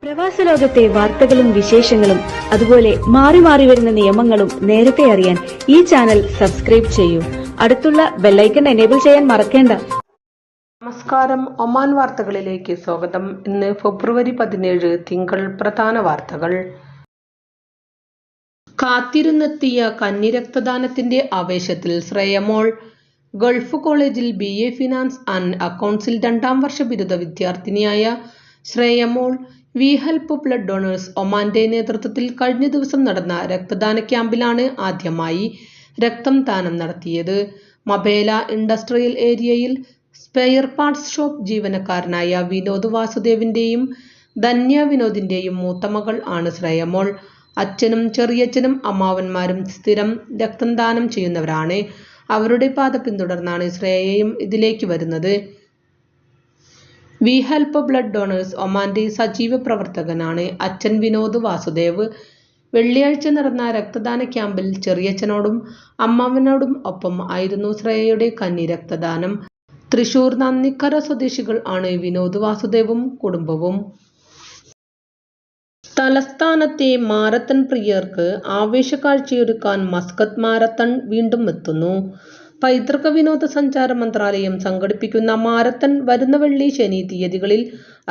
പ്രവാസ ലോകത്തെ വാർത്തകളും വിശേഷങ്ങളും അതുപോലെ മാറി മാറി വരുന്ന നിയമങ്ങളും നേരത്തെ അറിയാൻ ഈ ചാനൽ സബ്സ്ക്രൈബ് ചെയ്യൂ. അടുത്തുള്ള ബെല്ലൈക്കൺ എനേബിൾ ചെയ്യാൻ മറക്കേണ്ട. നമസ്കാരം, ഒമാൻ വാർത്തകളിലേക്ക് സ്വാഗതം. ഇന്ന് ഫെബ്രുവരി 17 തിങ്കൾ. പ്രധാന വാർത്തകൾ. കാത്തിരുന്നെത്തിയ കന്നി രക്തദാനത്തിന്റെ ആവേശത്തിൽ ശ്രേയമോൾ. ഗൾഫ് കോളേജിൽ BA ഫിനാൻസ് ആൻഡ് അക്കൗണ്ട്സിൽ 2ാം വർഷ ബിരുദ വിദ്യാർത്ഥിനിയായ ശ്രേയമോൾ വി ഹെൽപ്പ് ബ്ലഡ് ഡോണേഴ്സ് ഒമാന്റെ നേതൃത്വത്തിൽ കഴിഞ്ഞ ദിവസം നടന്ന രക്തദാന ക്യാമ്പിലാണ് ആദ്യമായി രക്തം ദാനം നടത്തിയത്. മബേല ഇൻഡസ്ട്രിയൽ ഏരിയയിൽ സ്പെയർ പാർട്സ് ഷോപ്പ് ജീവനക്കാരനായ വിനോദ് വാസുദേവിന്റെയും ധന്യ വിനോദിന്റെയും മൂത്ത മകൾ ആണ് ശ്രേയമോൾ. അച്ഛനും ചെറിയച്ഛനും അമ്മാവന്മാരും സ്ഥിരം രക്തം ദാനം ചെയ്യുന്നവരാണ്. അവരുടെ പാത പിന്തുടർന്നാണ് ശ്രേയയും ഇതിലേക്ക് വരുന്നത്. വി ഹെൽപ്പ് ബ്ലഡ് ഡോണേഴ്സ് ഒമാന്റെ സജീവ പ്രവർത്തകനാണ് അച്ഛൻ വിനോദ് വാസുദേവ്. വെള്ളിയാഴ്ച നടന്ന രക്തദാന ക്യാമ്പിൽ ചെറിയച്ഛനോടും അമ്മാവനോടും ഒപ്പം ആയിരുന്നു ശ്രേയയുടെ കന്നി രക്തദാനം. തൃശൂർ നന്ദിക്കര സ്വദേശികൾ ആണ് വിനോദ് വാസുദേവും കുടുംബവും. തലസ്ഥാനത്തെ മാരത്തൺ പ്രിയർക്ക് ആവേശക്കാഴ്ചയൊരുക്കാൻ മസ്കത്ത് മാരത്തൺ വീണ്ടും എത്തുന്നു. പൈതൃക വിനോദസഞ്ചാര മന്ത്രാലയം സംഘടിപ്പിക്കുന്ന മാരത്തൺ വരുന്ന വെള്ളി, ശനി തീയതികളിൽ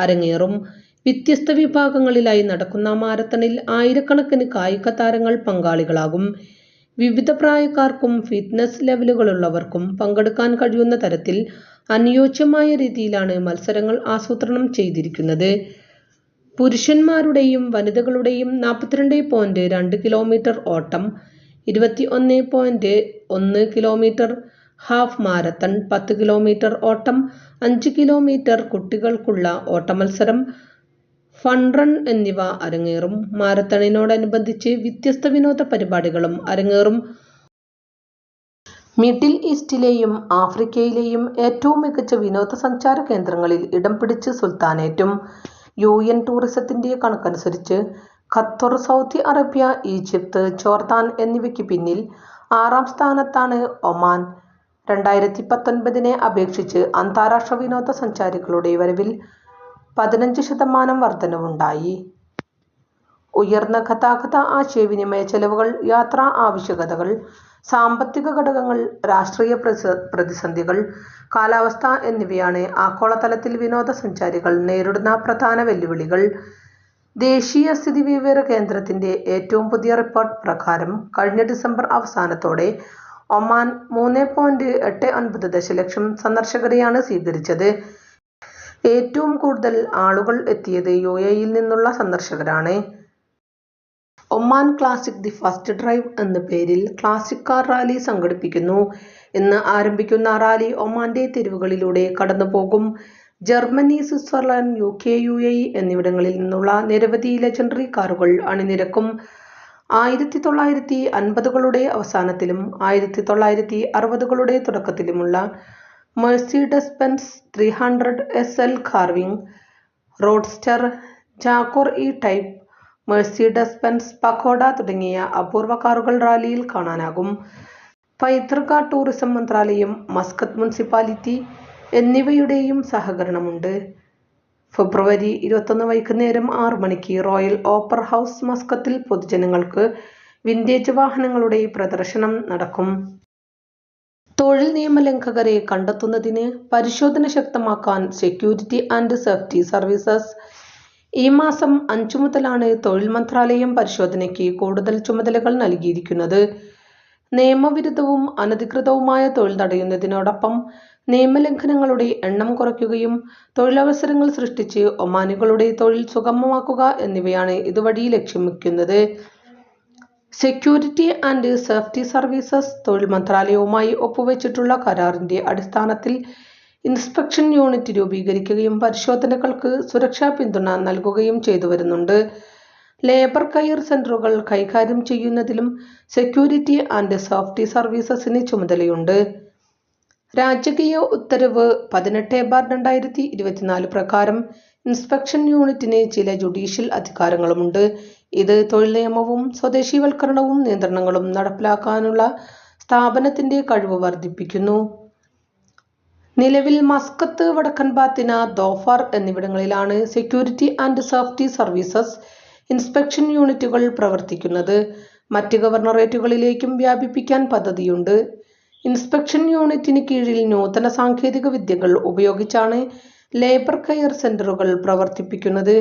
അരങ്ങേറും. വ്യത്യസ്ത വിഭാഗങ്ങളിലായി നടക്കുന്ന മാരത്തണിൽ ആയിരക്കണക്കിന് കായിക താരങ്ങൾ പങ്കാളികളാകും. വിവിധ പ്രായക്കാർക്കും ഫിറ്റ്നസ് ലെവലുകളുള്ളവർക്കും പങ്കെടുക്കാൻ കഴിയുന്ന തരത്തിൽ അനുയോജ്യമായ രീതിയിലാണ് മത്സരങ്ങൾ ആസൂത്രണം ചെയ്തിരിക്കുന്നത്. പുരുഷന്മാരുടെയും വനിതകളുടെയും 42.2 കിലോമീറ്റർ ഓട്ടം, 21.1 കിലോമീറ്റർ ഹാഫ് മാരത്തൺ, 10 കിലോമീറ്റർ ഓട്ടം, 5 കിലോമീറ്റർ കുട്ടികൾക്കുള്ള ഓട്ടമത്സരം, ഫൺ റൺ എന്നിവ അരങ്ങേറും. മാരത്തണിനോടനുബന്ധിച്ച് വ്യത്യസ്ത വിനോദ പരിപാടികളും അരങ്ങേറും. മിഡിൽ ഈസ്റ്റിലെയും ആഫ്രിക്കയിലെയും ഏറ്റവും മികച്ച വിനോദസഞ്ചാര കേന്ദ്രങ്ങളിൽ ഇടം പിടിച്ച് സുൽത്താനേറ്റും. UN ടൂറിസത്തിന്റെ കണക്കനുസരിച്ച് Qatar, Saudi Arabia, Egypt, Jordan എന്നിവയ്ക്ക് പിന്നിൽ 6ാം സ്ഥാനത്താണ് ഒമാൻ. 2019 അപേക്ഷിച്ച് അന്താരാഷ്ട്ര വിനോദസഞ്ചാരികളുടെ വരവിൽ 15% വർധനവുണ്ടായി. ഉയർന്ന ഗതാഗത ആശയവിനിമയ ചെലവുകൾ, യാത്രാ ആവശ്യകതകൾ, സാമ്പത്തിക ഘടകങ്ങൾ, രാഷ്ട്രീയ പ്രതിസന്ധികൾ, കാലാവസ്ഥ എന്നിവയാണ് ആഗോളതലത്തിൽ വിനോദസഞ്ചാരികൾ നേരിടുന്ന പ്രധാന വെല്ലുവിളികൾ. ദേശീയ സ്ഥിതിവിവര കേന്ദ്രത്തിന്റെ ഏറ്റവും പുതിയ റിപ്പോർട്ട് പ്രകാരം കഴിഞ്ഞ ഡിസംബർ അവസാനത്തോടെ ഒമാൻ 3.89 ദശലക്ഷം സന്ദർശകരെയാണ് സ്വീകരിച്ചത്. ഏറ്റവും കൂടുതൽ ആളുകൾ എത്തിയത് UAEയിൽ നിന്നുള്ള സന്ദർശകരാണ്. Oman classic the first drive എന്ന പേരിൽ ക്ലാസിക് കാർ റാലി സംഘടിപ്പിക്കുന്നു. ഇന്ന് ആരംഭിക്കുന്ന റാലി ഒമാന്റെ തെരുവുകളിലൂടെ കടന്നുപോകും. ജർമ്മനി, സ്വിറ്റ്സർലൻഡ്, UK, UAE എന്നിവിടങ്ങളിൽ നിന്നുള്ള നിരവധി ലെജൻഡറി കാറുകൾ അണിനിരക്കും. 1950കളുടെ അവസാനത്തിലും 1960കളുടെ തുടക്കത്തിലുമുള്ള മെഴ്സിഡസ് ബെൻസ് 300 SL കാർവിംഗ്, റോഡ്സ്റ്റർ, ജാഗ്വർ E-ടൈപ്പ്, മെഴ്സിഡസ് ബെൻസ് പഗോഡ തുടങ്ങിയ അപൂർവ കാറുകൾ റാലിയിൽ കാണാനാകും. പൈതൃക ടൂറിസം മന്ത്രാലയം, മസ്കത്ത് മുനിസിപ്പാലിറ്റി എന്നിവയുടെയും സഹകരണമുണ്ട്. ഫെബ്രുവരി 21 വൈകുന്നേരം 6 മണിക്ക് റോയൽ ഓപ്പറ ഹൗസ് മസ്കത്തിൽ പൊതുജനങ്ങൾക്ക് വിന്റേജ് വാഹനങ്ങളുടെ പ്രദർശനം നടക്കും. തൊഴിൽ നിയമലംഘകരെ കണ്ടെത്തുന്നതിന് പരിശോധന ശക്തമാക്കാൻ സെക്യൂരിറ്റി ആൻഡ് സേഫ്റ്റി സർവീസസ്. ഈ മാസം 5 മുതലാണ് തൊഴിൽ മന്ത്രാലയം പരിശോധനയ്ക്ക് കൂടുതൽ ചുമതലകൾ നൽകിയിരിക്കുന്നത്. നിയമവിരുദ്ധവും അനധികൃതവുമായ തൊഴിൽ തടയുന്നതിനോടൊപ്പം നിയമലംഘനങ്ങളുടെ എണ്ണം കുറയ്ക്കുകയും തൊഴിലവസരങ്ങൾ സൃഷ്ടിച്ച് ഒമാനികളുടെ തൊഴിൽ സുഗമമാക്കുക എന്നിവയാണ് ഇതുവഴി ലക്ഷ്യം വയ്ക്കുന്നത്. സെക്യൂരിറ്റി ആൻഡ് സേഫ്റ്റി സർവീസസ് തൊഴിൽ മന്ത്രാലയവുമായി ഒപ്പുവെച്ചിട്ടുള്ള കരാറിന്റെ അടിസ്ഥാനത്തിൽ ഇൻസ്പെക്ഷൻ യൂണിറ്റ് രൂപീകരിക്കുകയും പരിശോധനകൾക്ക് സുരക്ഷാ പിന്തുണ നൽകുകയും ചെയ്തുവരുന്നുണ്ട്. ലേബർ കെയർ സെന്ററുകൾ കൈകാര്യം ചെയ്യുന്നതിലും സെക്യൂരിറ്റി ആൻഡ് സേഫ്റ്റി സർവീസസിന് ചുമതലയുണ്ട്. രാജകീയ ഉത്തരവ് 18/2024 പ്രകാരം ഇൻസ്പെക്ഷൻ യൂണിറ്റിന് ചില ജുഡീഷ്യൽ അധികാരങ്ങളുമുണ്ട്. ഇത് തൊഴിൽ നിയമവും സ്വദേശീവൽക്കരണവും നിയന്ത്രണങ്ങളും നടപ്പിലാക്കാനുള്ള സ്ഥാപനത്തിന്റെ കഴിവ് വർദ്ധിപ്പിക്കുന്നു. നിലവിൽ മസ്കത്ത്, വടക്കൻ ബാത്തിന, ധോഫർ എന്നിവിടങ്ങളിലാണ് security and safety services inspection യൂണിറ്റുകൾ പ്രവർത്തിക്കുന്നത്. മറ്റ് ഗവർണറേറ്റുകളിലേക്കും വ്യാപിപ്പിക്കാൻ പദ്ധതിയുണ്ട്. ഇൻസ്പെക്ഷൻ യൂണിറ്റിന് കീഴിൽ നൂതന സാങ്കേതിക വിദ്യകൾ ഉപയോഗിച്ചാണ് ലേബർ കെയർ സെന്ററുകൾ പ്രവർത്തിപ്പിക്കുന്നത്.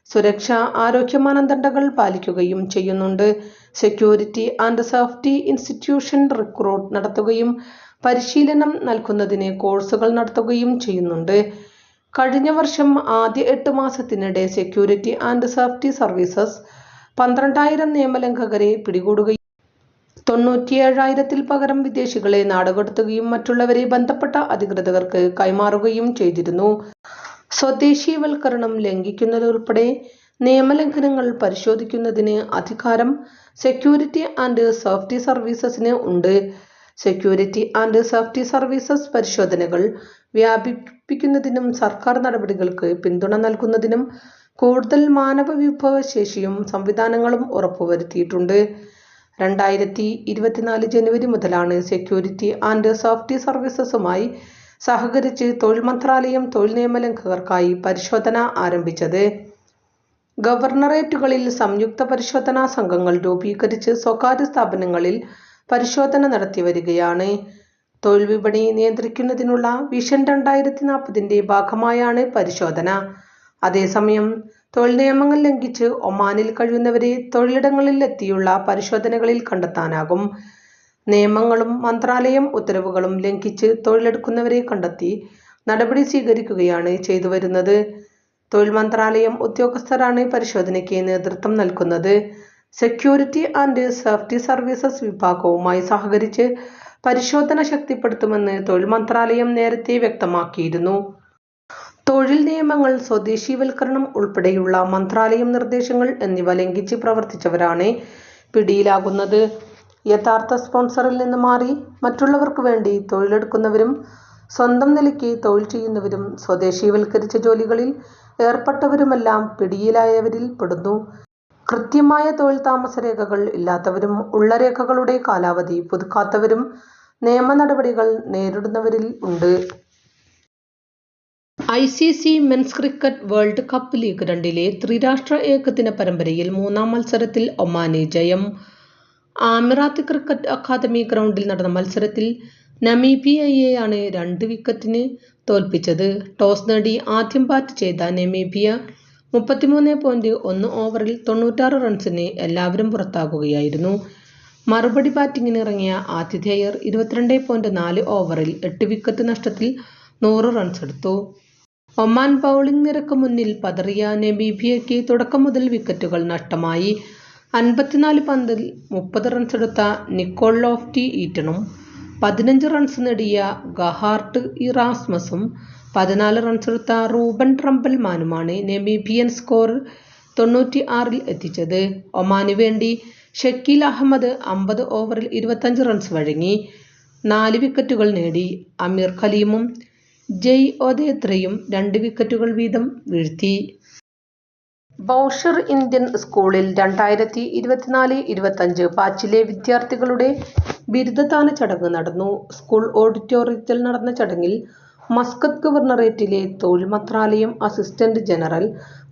സുരക്ഷ, ആരോഗ്യ മാനദണ്ഡങ്ങൾ പാലിക്കുകയും ചെയ്യുന്നുണ്ട്. Security and safety institution recruit നടത്തുകയും പരിശീലനം നൽകുന്നതിന് കോഴ്സുകൾ നടത്തുകയും ചെയ്യുന്നുണ്ട്. കഴിഞ്ഞ വർഷം ആദ്യ 8 മാസത്തിനിടെ സെക്യൂരിറ്റി ആൻഡ് സേഫ്റ്റി സർവീസസ് 12,000 നിയമലംഘകരെ പിടികൂടുകയും 97,000-ൽ പകരം വിദേശികളെ നാടുകടത്തുകയും മറ്റുള്ളവരെ ബന്ധപ്പെട്ട അധികൃതർക്ക് കൈമാറുകയും ചെയ്തിരുന്നു. സ്വദേശീവൽക്കരണം ലംഘിക്കുന്നതുൾപ്പെടെ നിയമലംഘനങ്ങൾ പരിശോധിക്കുന്നതിന് അധികാരം സെക്യൂരിറ്റി ആൻഡ് സേഫ്റ്റി സർവീസസിന് ഉണ്ട്. സെക്യൂരിറ്റി ആൻഡ് സേഫ്റ്റി സർവീസസ് പരിശോധനകൾ വ്യാപിപ്പിക്കുന്നതിനും സർക്കാർ നടപടികൾക്ക് പിന്തുണ നൽകുന്നതിനും കൂടുതൽ മാനവവിഭവശേഷിയും സംവിധാനങ്ങളും ഉറപ്പുവരുത്തിയിട്ടുണ്ട്. 2024 ജനുവരി മുതലാണ് സെക്യൂരിറ്റി ആൻഡ് സേഫ്റ്റി സർവീസസുമായി സഹകരിച്ച് തൊഴിൽ മന്ത്രാലയം തൊഴിൽ നിയമലംഘകർക്കായി പരിശോധന ആരംഭിച്ചത്. ഗവർണറേറ്റുകളിൽ സംയുക്ത പരിശോധനാ സംഘങ്ങൾ രൂപീകരിച്ച് സ്വകാര്യ സ്ഥാപനങ്ങളിൽ പരിശോധന നടത്തിവരികയാണ്. തൊഴിൽ വിപണി നിയന്ത്രിക്കുന്നതിനുള്ള വിഷൻ 2040-ന്റെ ഭാഗമായാണ് പരിശോധന. അതേസമയം തൊഴിൽ നിയമങ്ങൾ ലംഘിച്ച് ഒമാനിൽ കഴിയുന്നവരെ തൊഴിലിടങ്ങളിൽ എത്തിയുള്ള പരിശോധനകളിൽ കണ്ടെത്താനാകും. നിയമങ്ങളും മന്ത്രാലയം ഉത്തരവുകളും ലംഘിച്ച് തൊഴിലെടുക്കുന്നവരെ കണ്ടെത്തി നടപടി സ്വീകരിക്കുകയാണ് ചെയ്തുവരുന്നത്. തൊഴിൽ മന്ത്രാലയം ഉദ്യോഗസ്ഥരാണ് പരിശോധനയ്ക്ക് നേതൃത്വം നൽകുന്നത്. സെക്യൂരിറ്റി ആൻഡ് സേഫ്റ്റി സർവീസസ് വിഭാഗവുമായി സഹകരിച്ച് പരിശോധന ശക്തിപ്പെടുത്തുമെന്ന് തൊഴിൽ മന്ത്രാലയം നേരത്തെ വ്യക്തമാക്കിയിരുന്നു. തൊഴിൽ നിയമങ്ങൾ, സ്വദേശീവൽക്കരണം ഉൾപ്പെടെയുള്ള മന്ത്രാലയം നിർദ്ദേശങ്ങൾ എന്നിവ ലംഘിച്ച് പ്രവർത്തിച്ചവരാണ് പിടിയിലാകുന്നത്. യഥാർത്ഥ സ്പോൺസറിൽ നിന്ന് മാറി മറ്റുള്ളവർക്ക് വേണ്ടി തൊഴിലെടുക്കുന്നവരും സ്വന്തം നിലയ്ക്ക് തൊഴിൽ ചെയ്യുന്നവരും സ്വദേശീവൽക്കരിച്ച ജോലികളിൽ ഏർപ്പെട്ടവരുമെല്ലാം പിടിയിലായവരിൽ പെടുന്നു. കൃത്യമായ തൊഴിൽ താമസ രേഖകൾ ഇല്ലാത്തവരും ഉള്ള രേഖകളുടെ കാലാവധി പുതുക്കാത്തവരും നിയമ നടപടികൾ നേരിടുന്നവരിൽ ഉണ്ട്. ICC men's cricket world cup league 2-ലെ ത്രിരാഷ്ട്ര ഏകദിന പരമ്പരയിൽ 3-ാം മത്സരത്തിൽ ഒമാന് ജയം. ആമിറാത്ത് ക്രിക്കറ്റ് അക്കാദമി ഗ്രൗണ്ടിൽ നടന്ന മത്സരത്തിൽ നമീബിയയെയാണ് 2 വിക്കറ്റിന് തോൽപ്പിച്ചത്. ടോസ് നേടി ആദ്യം ബാറ്റ് ചെയ്ത നമീബിയ 33.1 ഓവറിൽ 96 റൺസിന് എല്ലാവരും പുറത്താകുകയായിരുന്നു. മറുപടി ബാറ്റിംഗിന് ഇറങ്ങിയ ആതിഥേയർ 22.4 ഓവറിൽ 8 വിക്കറ്റ് നഷ്ടത്തിൽ 100 റൺസെടുത്തു. ഒമാൻ ബൗളിംഗ് നിരക്ക് മുന്നിൽ പതറിയ നമീബിയയ്ക്ക് തുടക്കം മുതൽ വിക്കറ്റുകൾ നഷ്ടമായി. 54 പന്തിൽ 30 റൺസെടുത്ത നിക്കോൾ ലോഫ്റ്റി ഈറ്റണും 15 റൺസ് നേടിയ ഗഹാർട്ട് ഇറാസ്മസും 14 റൺസെടുത്ത റൂബൻ ട്രംബൽമാനുമാണ് നമീബിയൻ സ്കോർ 96-ൽ എത്തിച്ചത്. ഒമാന് വേണ്ടി ഷക്കീൽ അഹമ്മദ് 50 ഓവറിൽ 25 റൺസ് വഴങ്ങി 4 വിക്കറ്റുകൾ നേടി. അമീർ ഖലീമും ജയ് ഒദേത്രയും 2 വിക്കറ്റുകൾ വീതം വീഴ്ത്തി. ബൗഷർ ഇന്ത്യൻ സ്കൂളിൽ 2024-25 ബാച്ചിലെ വിദ്യാർത്ഥികളുടെ ബിരുദദാന ചടങ്ങ് നടന്നു. സ്കൂൾ ഓഡിറ്റോറിയത്തിൽ നടന്ന ചടങ്ങിൽ മസ്കത്ത് ഗവർണറേറ്റിലെ തൊഴിൽ മന്ത്രാലയം assistant general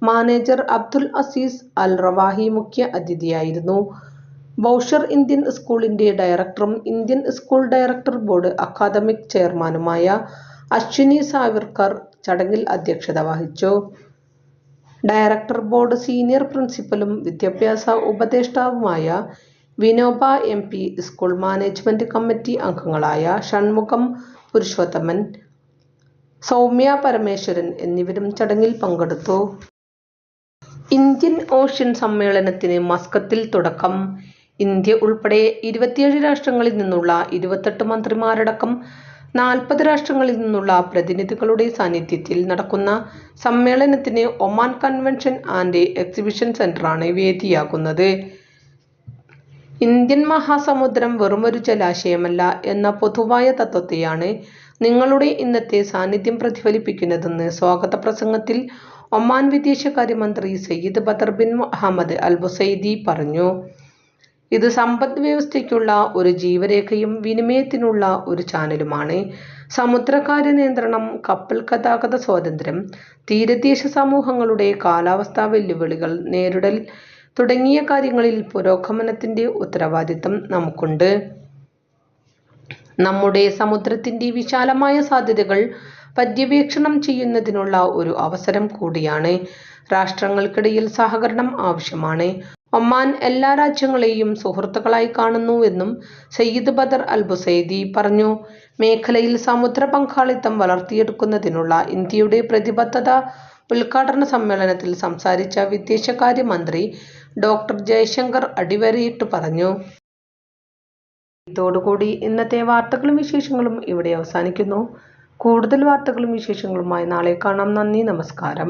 manager Abdul Aziz al Rawahi മുഖ്യ അതിഥിയായിരുന്നു. ബൗഷർ ഇന്ത്യൻ സ്കൂളിന്റെ ഡയറക്ടറും Indian school director board academic ചെയർമാനുമായ അശ്വിനി സാവിർക്കർ ചടങ്ങിൽ അധ്യക്ഷത വഹിച്ചു. ഡയറക്ടർ ബോർഡ് സീനിയർ പ്രിൻസിപ്പലും വിദ്യാഭ്യാസ ഉപദേഷ്ടാവുമായ Vinoba MP, school management committee അംഗങ്ങളായ ഷൺമുഖം പുരുഷോത്തമൻ, സൗമ്യ പരമേശ്വരൻ എന്നിവരും ചടങ്ങിൽ പങ്കെടുത്തു. ഇന്ത്യൻ ഓഷ്യൻ സമ്മേളനത്തിന് മസ്കത്തിൽ തുടക്കം. ഇന്ത്യ ഉൾപ്പെടെ 27 രാഷ്ട്രങ്ങളിൽ നിന്നുള്ള 28 മന്ത്രിമാരടക്കം 40 രാഷ്ട്രങ്ങളിൽ നിന്നുള്ള പ്രതിനിധികളുടെ സാന്നിധ്യത്തിൽ നടക്കുന്ന സമ്മേളനത്തിന് ഒമാൻ കൺവെൻഷൻ ആൻഡ് എക്സിബിഷൻ സെന്ററാണ് വേദിയാകുന്നത്. ഇന്ത്യൻ മഹാസമുദ്രം വെറുമൊരു ജലാശയമല്ല എന്ന പൊതുവായ തത്വത്തെയാണ് നിങ്ങളുടെ ഇന്നത്തെ സാന്നിധ്യം പ്രതിഫലിപ്പിക്കുന്നതെന്ന് സ്വാഗത പ്രസംഗത്തിൽ ഒമാൻ വിദേശകാര്യമന്ത്രി Sayyid Badr bin Muhammad Al Busaidi പറഞ്ഞു. ഇത് സമ്പദ് വ്യവസ്ഥയ്ക്കുള്ള ഒരു ജീവരേഖയും വിനിമയത്തിനുള്ള ഒരു ചാനലുമാണ്. സമുദ്രകാര്യ നിയന്ത്രണം, കപ്പൽ ഗതാഗത സ്വാതന്ത്ര്യം, തീരദേശ സമൂഹങ്ങളുടെ കാലാവസ്ഥാ വെല്ലുവിളികൾ നേരിടൽ തുടങ്ങിയ കാര്യങ്ങളിൽ പുരോഗമനത്തിന്റെ ഉത്തരവാദിത്തം നമുക്കുണ്ട്. നമ്മുടെ സമുദ്രത്തിന്റെ വിശാലമായ സാധ്യതകൾ പര്യവേക്ഷണം ചെയ്യുന്നതിനുള്ള ഒരു അവസരം കൂടിയാണ്. രാഷ്ട്രങ്ങൾക്കിടയിൽ സഹകരണം ആവശ്യമാണ്. ഒമാൻ എല്ലാ രാജ്യങ്ങളെയും സുഹൃത്തുക്കളായി കാണുന്നുവെന്നും സയ്യിദ് ബദർ അൽ ബുസൈദി പറഞ്ഞു. മേഖലയിൽ സമുദ്ര പങ്കാളിത്തം വളർത്തിയെടുക്കുന്നതിനുള്ള ഇന്ത്യയുടെ പ്രതിബദ്ധത ഉദ്ഘാടന സമ്മേളനത്തിൽ സംസാരിച്ച വിദേശകാര്യ മന്ത്രി ഡോക്ടർ ജയശങ്കർ അടിവരയിട്ട് പറഞ്ഞു. ഇതോടുകൂടി ഇന്നത്തെ വാർത്തകളും വിശേഷങ്ങളും ഇവിടെ അവസാനിക്കുന്നു. കൂടുതൽ വാർത്തകളും വിശേഷങ്ങളുമായി നാളെ കാണാം. നന്ദി, നമസ്കാരം.